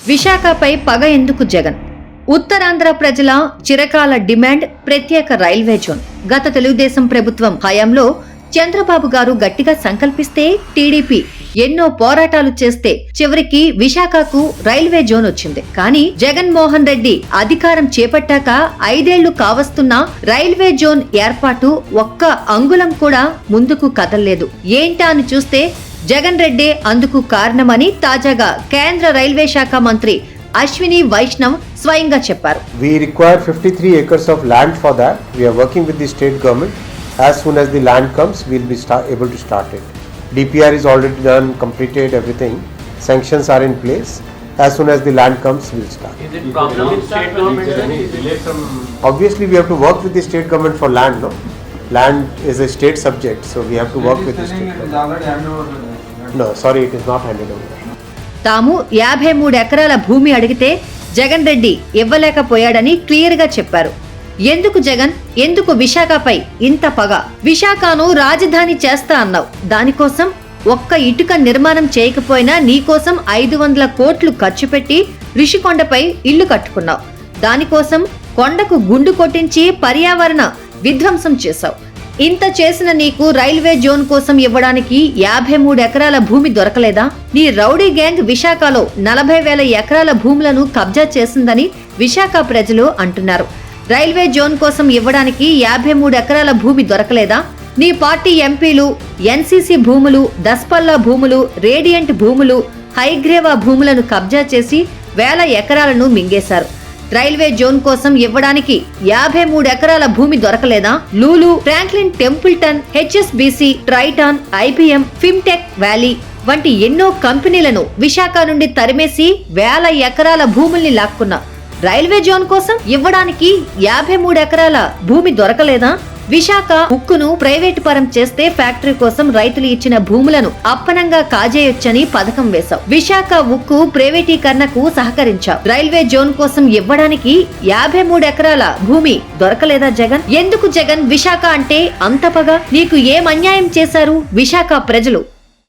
విశాఖపై పగ ఎందుకు జగన్? ఉత్తరాంధ్ర ప్రజల చిరకాల డిమాండ్ ప్రత్యేక రైల్వే జోన్. గత తెలుగుదేశం ప్రభుత్వం హయాంలో చంద్రబాబు గారు గట్టిగా సంకల్పిస్తే టీడీపీ ఎన్నో పోరాటాలు చేస్తే చివరికి విశాఖకు రైల్వే జోన్ వచ్చింది. కానీ జగన్మోహన్ రెడ్డి అధికారం చేపట్టాక 5 ఏళ్లు కావస్తున్నా రైల్వే జోన్ ఏర్పాటు ఒక్క అంగుళం కూడా ముందుకు కదల్లేదు. ఏంటా అని చూస్తే జగన్ రెడ్డి అందుకు కారణమని తాజాగా కేంద్ర రైల్వే శాఖ మంత్రి అశ్విని వైష్ణవ్ స్వయంగా చెప్పారు. We require 53 acres of land for that. We are working with the state government. As soon as the land comes, we will be able to start it. DPR is already done, completed everything. Sanctions are in place. As soon as the land comes, we will start. Is it problem with state government? Obviously, we have to work with the state government for land, no? Land is a state subject, so we have to work with the state government. No, sorry, it is not handed over. తాము 53 ఎకరాల భూమి అడిగితే Jagan Reddy ఇవ్వలేకపోయాడని clear గా చెప్పారు. ఎందుకు జగన్, ఎందుకు విశాఖపై ఇంత పగ? విశాఖను రాజధాని చేస్తా అన్నావు. దానికోసం ఒక్క ఇటుక నిర్మాణం చేయకపోయినా నీకోసం 500 కోట్లు ఖర్చు పెట్టి రిషికొండపై ఇల్లు కట్టుకున్నావు. దానికోసం కొండకు గుండు కొట్టించి పర్యావరణ విధ్వంసం చేశావు. ఇంత చేసిన నీకు రైల్వే జోన్ కోసం ఇవ్వడానికి 53 ఎకరాల భూమి దొరకలేదా? నీ రౌడీ గ్యాంగ్ విశాఖలో 40,000 ఎకరాల భూములను కబ్జా చేసిందని విశాఖ ప్రజలు అంటున్నారు. రైల్వే జోన్ కోసం ఇవ్వడానికి 53 ఎకరాల భూమి దొరకలేదా? నీ పార్టీ ఎంపీలు ఎన్సీసీ భూములు, దస్పల్లా భూములు, రేడియంట్ భూములు, హైగ్రేవా భూములను కబ్జా చేసి 1000 ఎకరాలను మింగేశారు. రైల్వే జోన్ కోసం ఇవ్వడానికి 53 ఎకరాల భూమి దొరకలేదా? Lulu, Franklin Templeton, HSBC, Triton, IBM, Fintech valley వంటి ఎన్నో కంపెనీలను విశాఖ నుండి తరిమేసి 1000 ఎకరాల భూముల్ని లాక్కున్నా. రైల్వే జోన్ కోసం ఇవ్వడానికి 53 ఎకరాల భూమి దొరకలేదా? విశాఖ ఉక్కును ప్రైవేటు పరం చేస్తే ఫ్యాక్టరీ కోసం రైతులు ఇచ్చిన భూములను అప్పనంగా కాజేయొచ్చని పథకం వేశావు. విశాఖ ఉక్కు ప్రైవేటీకరణకు సహకరించావు. రైల్వే జోన్ కోసం ఇవ్వడానికి 53 ఎకరాల భూమి దొరకలేదా జగన్? ఎందుకు జగన్ విశాఖ అంటే అంత పగ? నీకు ఏం అన్యాయం చేశారు విశాఖ ప్రజలు?